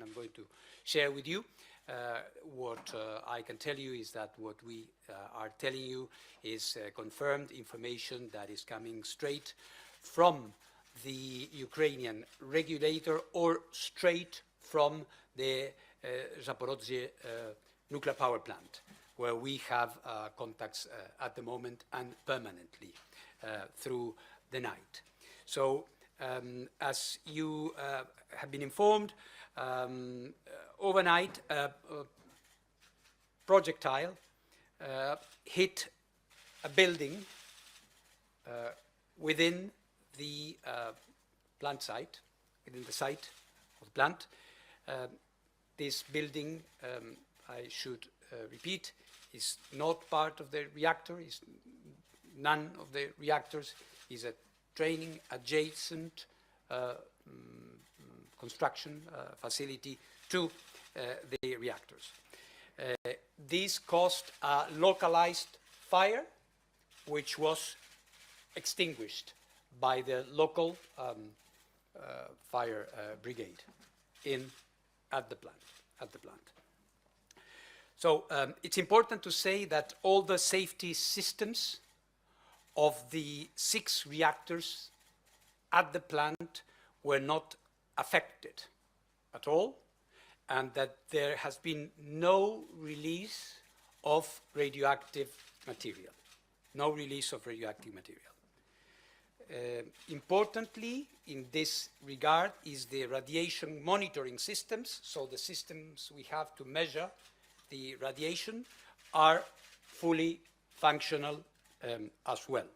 I'm going to share with you. What I can tell you is that what we are telling you is confirmed information that is coming straight from the Ukrainian regulator or straight from the Zaporozhye nuclear power plant, where we have contacts at the moment and permanently through the night. So as you have been informed, overnight a projectile hit a building within the plant site, within the site of the plant. This building, I should repeat, is not part of the reactor, is none of the reactors, is a training adjacent construction facility to the reactors. This caused a localized fire, which was extinguished by the local fire brigade at the plant. So it's important to say that all the safety systems of the 6 reactors at the plant were not affected at all, and that there has been no release of radioactive material. No release of radioactive material. Importantly, in this regard, is the radiation monitoring systems. So the systems we have to measure the radiation are fully functional as well.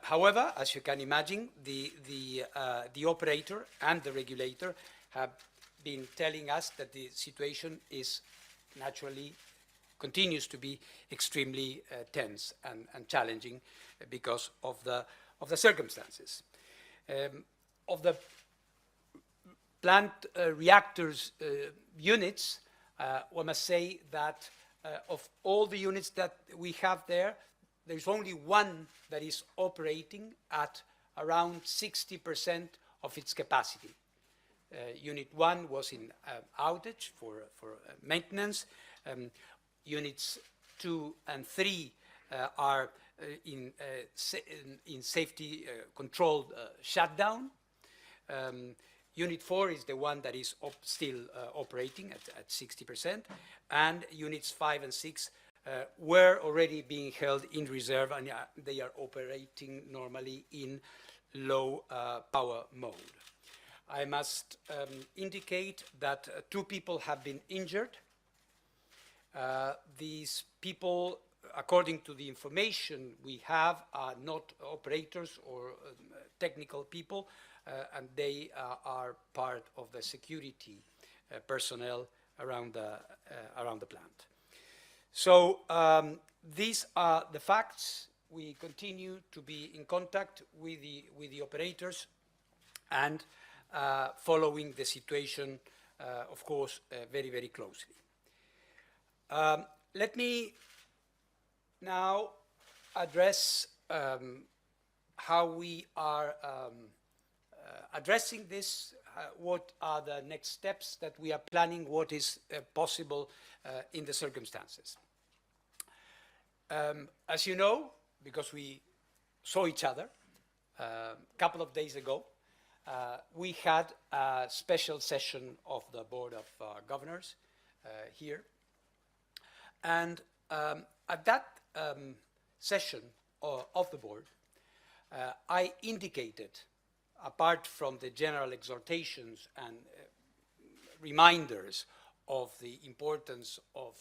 However, as you can imagine, the operator and the regulator have been telling us that the situation is naturally continues to be extremely tense and challenging because of the circumstances. Of the plant reactors units, one must say that of all the units that we have there, there's only one that is operating at around 60% of its capacity. Unit 1 was in outage for maintenance. Units 2 and 3 are in safety controlled shutdown. Unit 4 is the one that is still operating at 60%, and units 5 and 6 were already being held in reserve, and they are operating normally in low power mode. I must indicate that 2 people have been injured. These people, according to the information we have, are not operators or technical people, and they are part of the security personnel around the plant. So these are the facts. We continue to be in contact with the operators and following the situation, of course, very, very closely. Let me now address how we are addressing this, what are the next steps that we are planning, what is possible in the circumstances. As you know, because we saw each other a couple of days ago, we had a special session of the Board of Governors here. And at that session of the board, I indicated, apart from the general exhortations and reminders of the importance of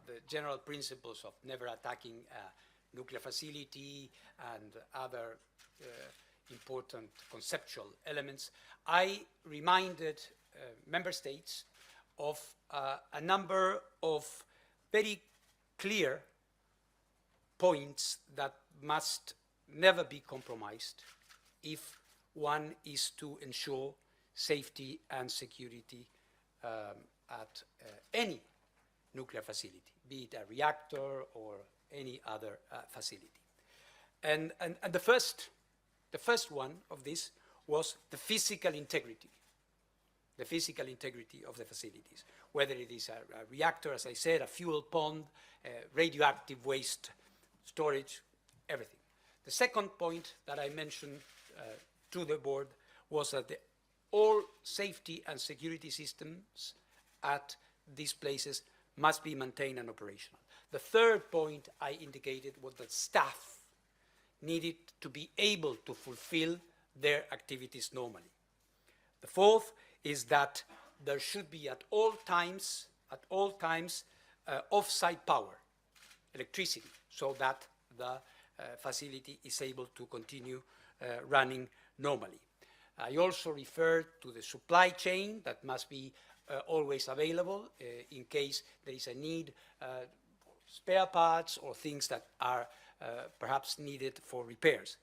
the general principles of never attacking a nuclear facility and other important conceptual elements, I reminded member states of a number of very clear points that must never be compromised if one is to ensure safety and security at any nuclear facility, be it a reactor or any other facility. And the first one of this was the physical integrity. the physical integrity of the facilities, whether it is a reactor, as I said, a fuel pond, radioactive waste storage, everything. The second point that I mentioned to the board was that all safety and security systems at these places must be maintained and operational. The third point I indicated was that staff needed to be able to fulfill their activities normally. The fourth is that there should be at all times off-site power, electricity, so that the facility is able to continue running normally. I also referred to the supply chain that must be always available in case there is a need spare parts or things that are perhaps needed for repairs.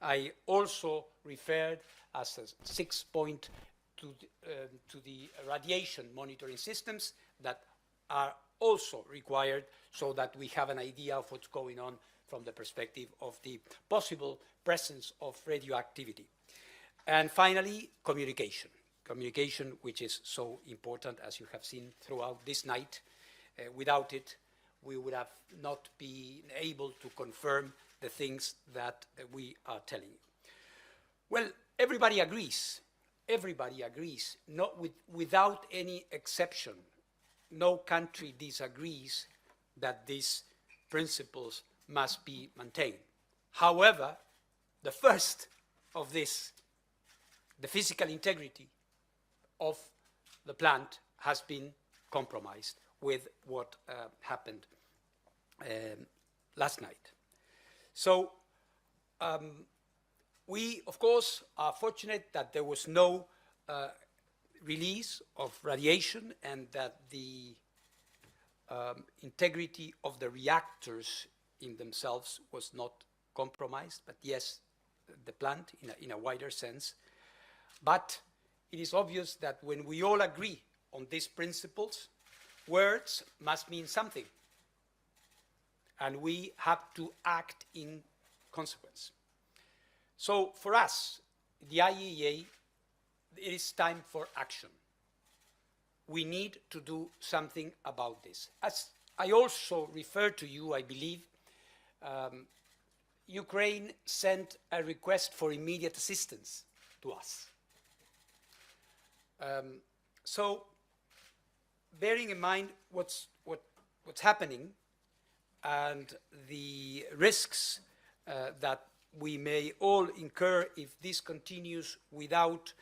I also referred as a sixth point to the radiation monitoring systems that are also required so that we have an idea of what's going on from the perspective of the possible presence of radioactivity. And finally, communication. Communication, which is so important, as you have seen throughout this night. Without it, we would have not been able to confirm the things that we are telling you. Well, everybody agrees. Everybody agrees, without any exception. No country disagrees that these principles must be maintained. However, the first of this, the physical integrity of the plant, has been compromised with what happened last night. So we, of course, are fortunate that there was no release of radiation and that the integrity of the reactors in themselves was not compromised, but yes, the plant in a wider sense. But it is obvious that when we all agree on these principles, words must mean something, and we have to act in consequence. So for us, the IAEA, it is time for action. We need to do something about this. As I also referred to you, I believe, Ukraine sent a request for immediate assistance to us. So bearing in mind what's happening and the risks that we may all incur if this continues without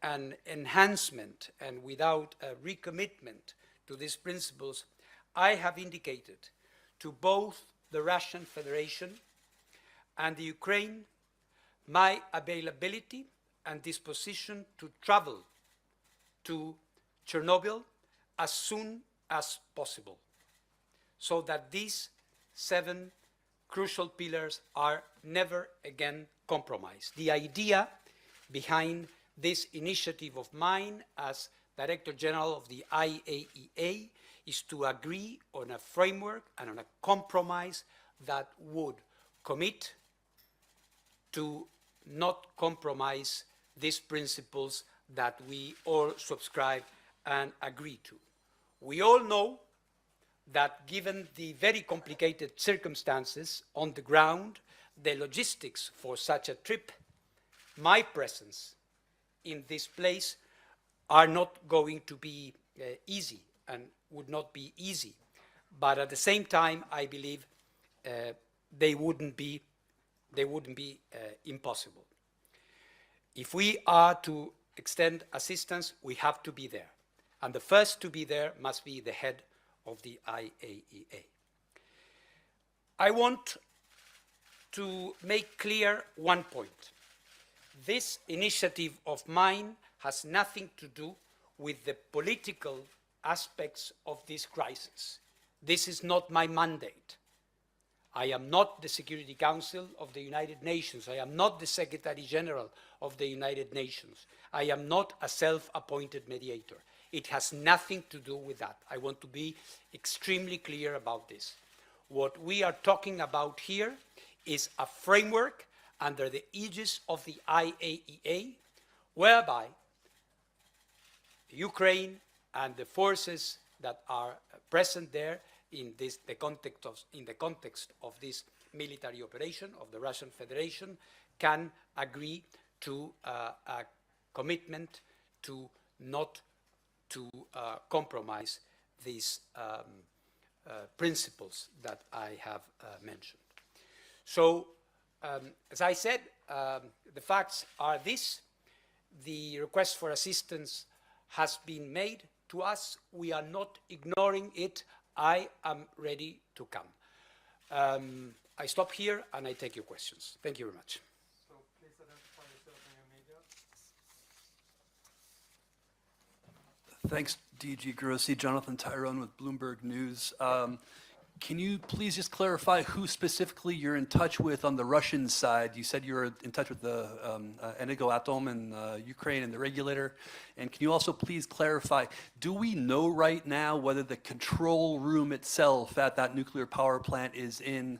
an enhancement and without a recommitment to these principles, I have indicated to both the Russian Federation and the Ukraine my availability and disposition to travel to Chernobyl as soon as possible, so that these 7 crucial pillars are never again compromised. The idea behind this initiative of mine as Director General of the IAEA is to agree on a framework and on a compromise that would commit to not compromise these principles that we all subscribe and agree to. We all know that given the very complicated circumstances on the ground, the logistics for such a trip, my presence in this place are not going to be easy and would not be easy. But at the same time, I believe they wouldn't be impossible. If we are to extend assistance, we have to be there. And the first to be there must be the head of the IAEA. I want to make clear one point. This initiative of mine has nothing to do with the political aspects of this crisis. This is not my mandate. I am not the Security Council of the United Nations. I am not the Secretary General of the United Nations. I am not a self-appointed mediator. It has nothing to do with that. I want to be extremely clear about this. What we are talking about here is a framework under the aegis of the IAEA, whereby Ukraine and the forces that are present there in the context of this military operation of the Russian Federation can agree to a commitment to not to compromise these principles that I have mentioned. So, as I said, the facts are this. The request for assistance has been made to us. We are not ignoring it. I am ready to come. I stop here and I take your questions. Thank you very much. So please identify yourself and your media. Thanks, DG Grossi. Jonathan Tyrone with Bloomberg News. Can you please just clarify who specifically you're in touch with on the Russian side? You said you were in touch with the Energoatom in Ukraine and the regulator. And can you also please clarify, do we know right now whether the control room itself at that nuclear power plant is in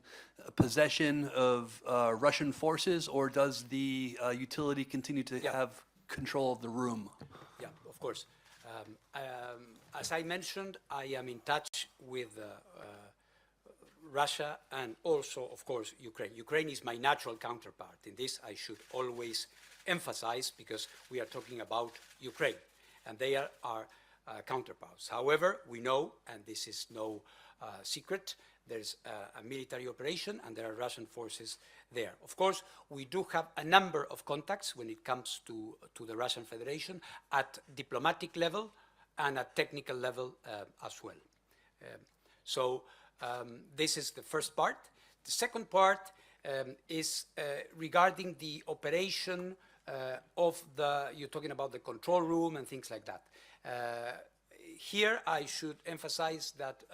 possession of Russian forces, or does the utility continue to have control of the room? Yeah, of course. As I mentioned, I am in touch with Russia and also, of course, Ukraine. Ukraine is my natural counterpart. In this, I should always emphasize, because we are talking about Ukraine, and they are our counterparts. However, we know, and this is no secret, there's a military operation and there are Russian forces there. Of course, we do have a number of contacts when it comes to the Russian Federation at diplomatic level and at technical level as well. This is the first part. The second part is regarding the operation of you're talking about the control room and things like that. Here I should emphasize that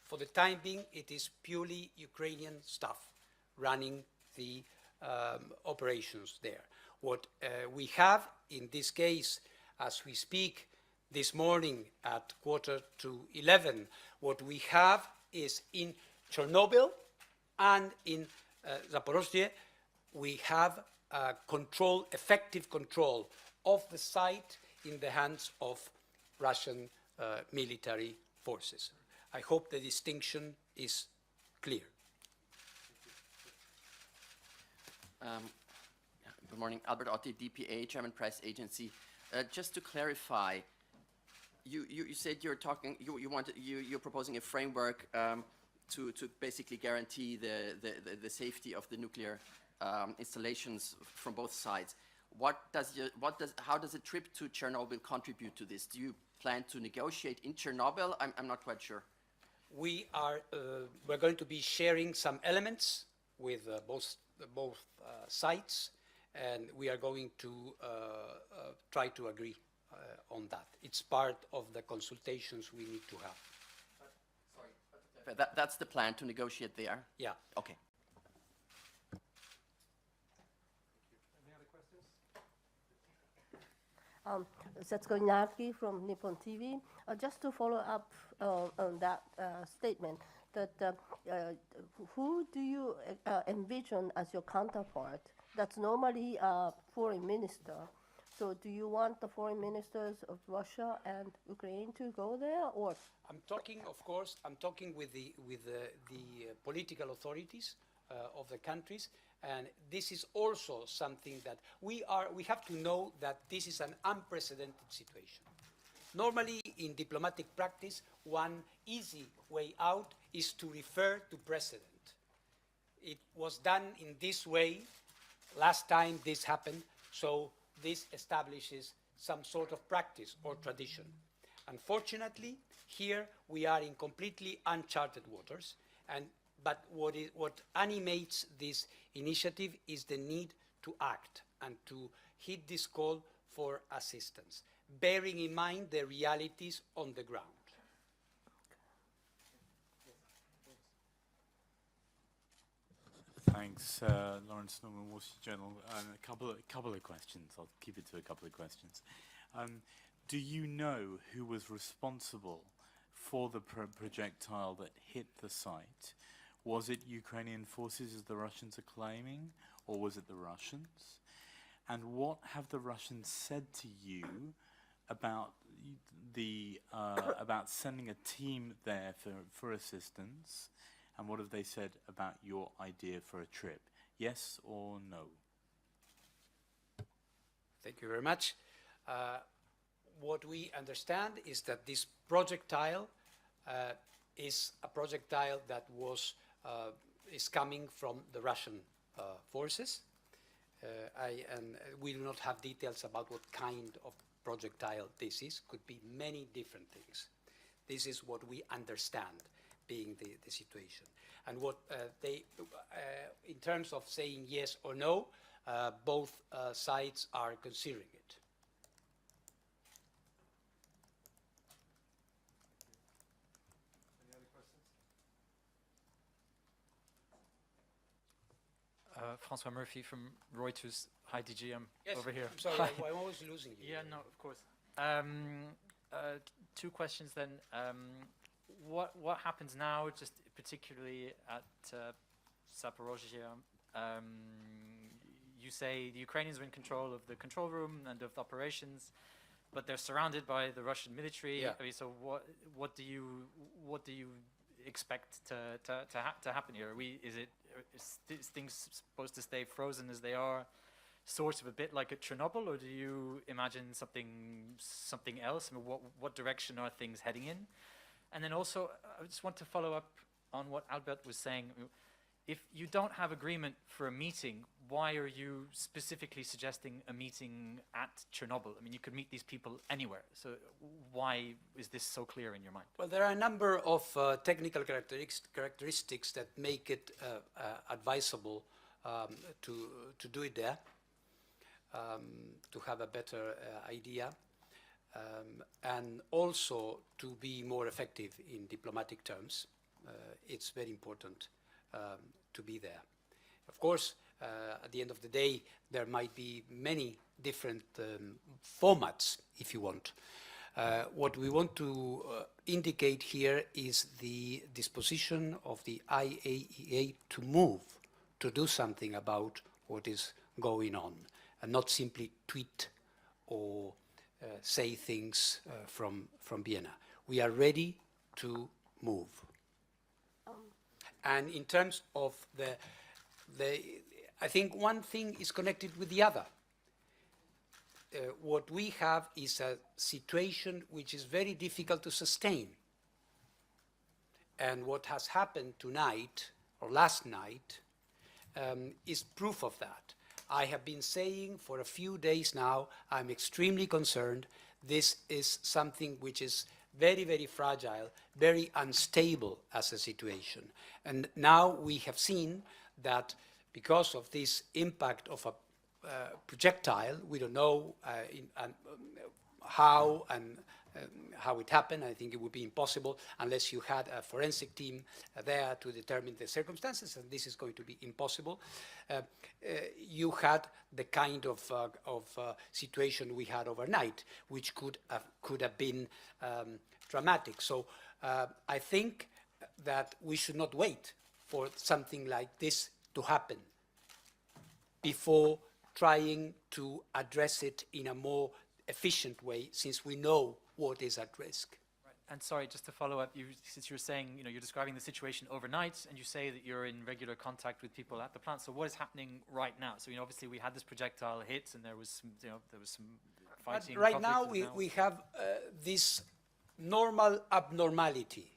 for the time being, it is purely Ukrainian staff running the operations there. What we have in this case, as we speak this morning at 10:45, what we have is in Chernobyl and in Zaporozhye, we have control, effective control of the site in the hands of Russian military forces. I hope the distinction is clear. Good morning, Albert Otti, DPA, German Press Agency. Just to clarify, you said you're proposing a framework to basically guarantee the safety of the nuclear installations from both sides. How does a trip to Chernobyl contribute to this? Do you plan to negotiate in Chernobyl? I'm not quite sure. We're going to be sharing some elements with both sides, and we are going to try to agree on that. It's part of the consultations we need to have. Sorry, that's the plan, to negotiate there? Yeah. Okay. Any other questions? Setsuko Inaki from Nippon TV. Just to follow up on that statement, that who do you envision as your counterpart? That's normally a foreign minister. So do you want the foreign ministers of Russia and Ukraine to go there, or? I'm talking, of course, with the political authorities of the countries, and this is also something that we have to know that this is an unprecedented situation. Normally, in diplomatic practice, one easy way out is to refer to precedent. It was done in this way last time this happened, so this establishes some sort of practice or tradition. Unfortunately, here we are in completely uncharted waters, but what animates this initiative is the need to act and to heed this call for assistance, bearing in mind the realities on the ground. Thanks, Lawrence Norman, Wall Street Journal. A couple of questions. I'll keep it to a couple of questions. Do you know who was responsible for the projectile that hit the site? Was it Ukrainian forces, as the Russians are claiming, or was it the Russians? And what have the Russians said to you about about sending a team there for assistance, and what have they said about your idea for a trip? Yes or no? Thank you very much. What we understand is that this projectile is a projectile that is coming from the Russian forces. And we do not have details about what kind of projectile this is. Could be many different things. This is what we understand being the situation. And what in terms of saying yes or no, both sides are considering it. Francois Murphy from Reuters. Hi, DG. I'm Yes, over here. I'm sorry, Hi. I'm always losing you. Yeah, no, of course. Two questions then. What happens now, just particularly at Zaporozhye? You say the Ukrainians are in control of the control room and of the operations, but they're surrounded by the Russian military. Yeah. I mean, so what do you expect to happen here? Is things supposed to stay frozen as they are, sort of a bit like at Chernobyl, or do you imagine something else? I mean, what direction are things heading in? And then also, I just want to follow up on what Albert was saying. If you don't have agreement for a meeting, why are you specifically suggesting a meeting at Chernobyl? I mean, you could meet these people anywhere. So why is this so clear in your mind? Well, there are a number of technical characteristics that make it advisable to do it there, to have a better idea, and also to be more effective in diplomatic terms. It's very important to be there. Of course, at the end of the day, there might be many different formats, if you want. What we want to indicate here is the disposition of the IAEA to move, to do something about what is going on, and not simply tweet or say things from Vienna. We are ready to move. And in terms of I think one thing is connected with the other. What we have is a situation which is very difficult to sustain. And what has happened tonight, or last night, is proof of that. I have been saying for a few days now, I'm extremely concerned. This is something which is very, very fragile, very unstable as a situation. And now we have seen that because of this impact of a projectile, we don't know how it happened. I think it would be impossible unless you had a forensic team there to determine the circumstances, and this is going to be impossible. You had the kind of situation we had overnight, which could have been dramatic. So I think that we should not wait for something like this to happen before trying to address it in a more efficient way, since we know what is at risk. Right. And sorry, just to follow up, since you're saying, you're describing the situation overnight, and you say that you're in regular contact with people at the plant. So what is happening right now? So obviously we had this projectile hit, and there was some fighting. But right now we have this normal abnormality,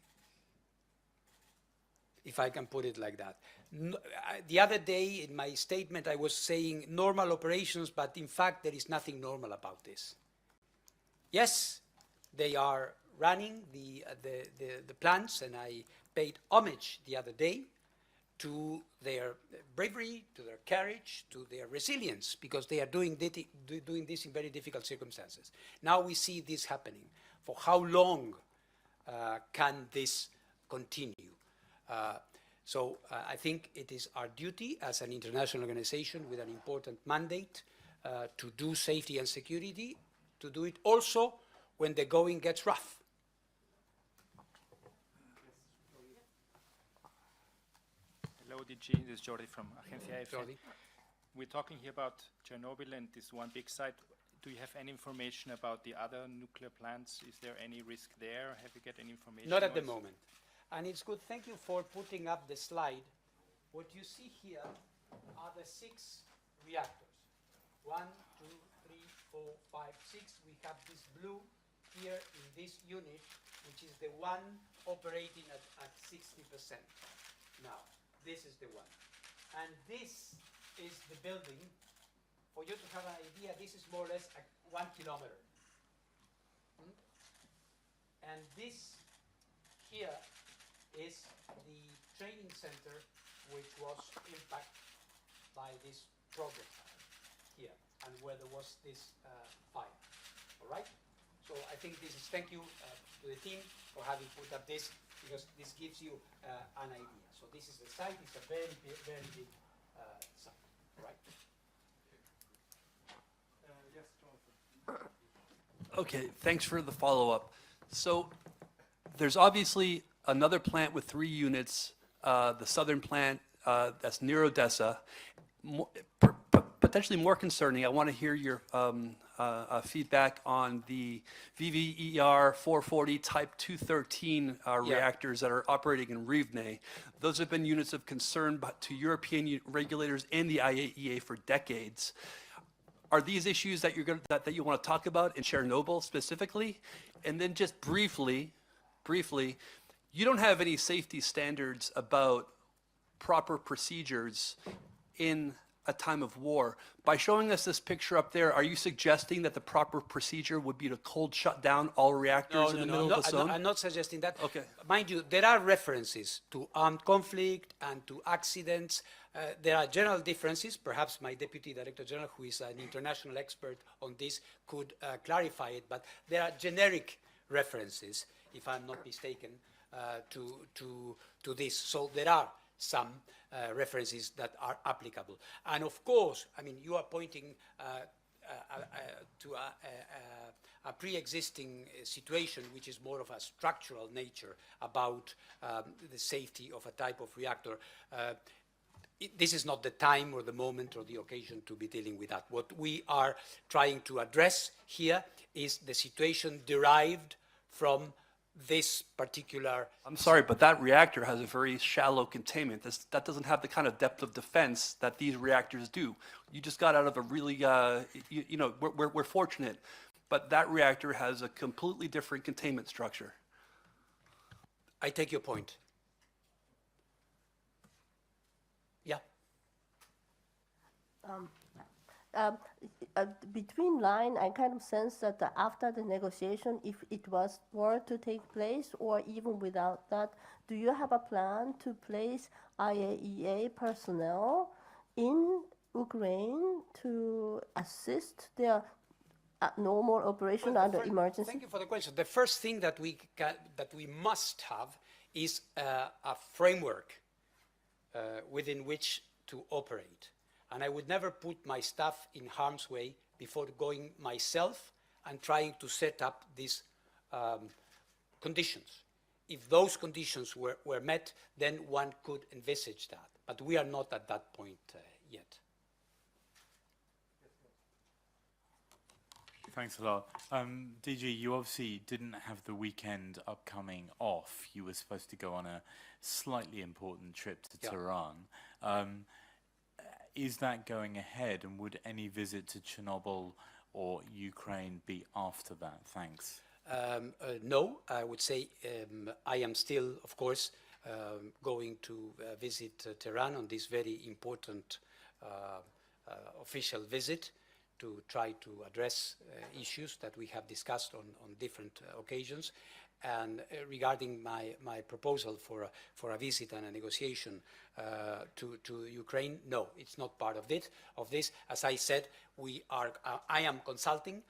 if I can put it like that. The other day in my statement I was saying normal operations, but in fact there is nothing normal about this. Yes, they are running the plants, and I paid homage the other day to their bravery, to their courage, to their resilience, because they are doing this in very difficult circumstances. Now we see this happening. For how long can this continue? So I think it is our duty as an international organization with an important mandate to do safety and security, to do it also when the going gets rough. Hello, DG. This is Jordi from Agencia EFE. Jordi. We're talking here about Chernobyl and this one big site. do you have any information about the other nuclear plants? Is there any risk there? Have you get any information? Not at or the is- moment. And it's good, thank you for putting up the slide. What you see here are the 6 reactors. 1, 2, 3, 4, 5, 6. We have this blue here in this unit, which is the one operating at 60%. Now, this is the one. And this is the building. For you to have an idea, this is more or less 1 kilometer. And this here is the training center which was impacted by this project here, and where there was this fire. All right? So I think this is, thank you to the team for having put up this, because this gives you an idea. So this is the site. It's a very big site. All right? Yes, Jonathan. Okay, thanks for the follow-up. So there's obviously another plant with 3 units, the southern plant that's near Odessa. Potentially more concerning, I want to hear your feedback on the VVER 440 Type 213 reactors that are operating in Rivne. Those have been units of concern to European regulators and the IAEA for decades. Are these issues that that you want to talk about in Chernobyl specifically? And then just briefly, you don't have any safety standards about proper procedures in a time of war. By showing us this picture up there, are you suggesting that the proper procedure would be to cold shut down all reactors in the middle of the zone? I'm not suggesting that. Okay. Mind you, there are references to armed conflict and to accidents. There are general differences. Perhaps my Deputy Director General, who is an international expert on this, could clarify it. But there are generic references, if I'm not mistaken, to this. So there are some references that are applicable. And of course, I mean, you are pointing to a pre-existing situation, which is more of a structural nature about the safety of a type of reactor. This is not the time or the moment or the occasion to be dealing with that. What we are trying to address here is the situation derived from this particular. I'm sorry, but that reactor has a very shallow containment. That doesn't have the kind of depth of defense that these reactors do. You just got out of a really, we're fortunate, but that reactor has a completely different containment structure. I take your point. Yeah. Between line, I kind of sense that after the negotiation, if it were to take place, or even without that, do you have a plan to place IAEA personnel in Ukraine to assist their normal operation Well, under emergency? Thank you for the question. The first thing that we must have is a framework within which to operate. And I would never put my staff in harm's way before going myself and trying to set up these conditions. If those conditions were met, then one could envisage that. But we are not at that point yet. Thanks a lot. DG, you obviously didn't have the weekend upcoming off. You were supposed to go on a slightly important trip to Tehran. Is that going ahead, and would any visit to Chernobyl or Ukraine be after that? Thanks. No, I would say I am still, of course, going to visit Tehran on this very important official visit to try to address issues that we have discussed on different occasions. And regarding my proposal for a visit and a negotiation to Ukraine, no, it's not part of this. As I said, I am consulting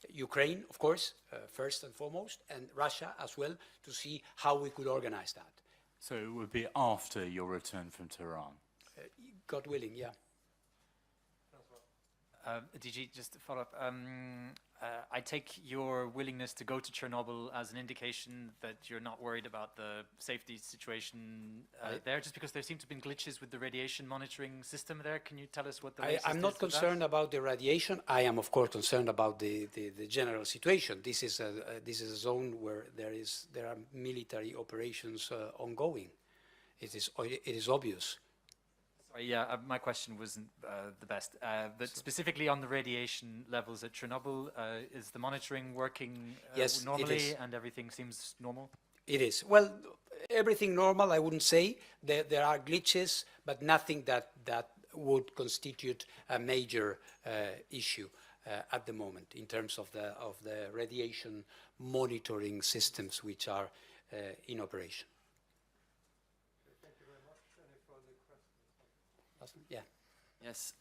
Ukraine, of course, first and foremost, and Russia as well, to see how we could organize that. So it would be after your return from Tehran? God willing, yeah. DG, just to follow up. I take your willingness to go to Chernobyl as an indication that you're not worried about the safety situation there, just because there seem to have been glitches with the radiation monitoring system there. Can you tell us what the latest I'm is not with that? concerned about the radiation. I am, of course, concerned about the general situation. This is a zone where there are military operations ongoing. It is obvious. Sorry, yeah, my question wasn't the best. But specifically on the radiation levels at Chernobyl, is the monitoring working Yes, it normally is. and everything seems normal? It is. Well, everything normal, I wouldn't say. There are glitches, but nothing that would constitute a major issue at the moment in terms of the radiation monitoring systems which are in operation. Thank you very much. Any further questions? Yeah. Yes.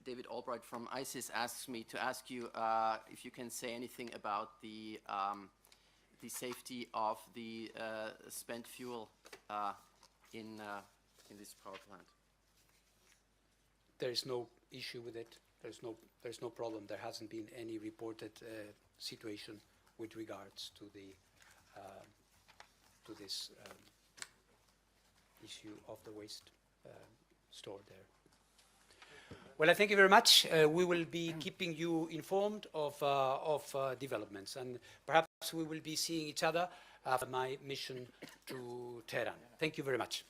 David Albright from ISIS asks me to ask you if you can say anything about the safety of the spent fuel in this power plant. There is no issue with it. There's no problem. There hasn't been any reported situation with regards to this issue of the waste stored there. Well, I thank you very much. We will be keeping you informed of developments, and perhaps we will be seeing each other after my mission to Tehran. Thank you very much.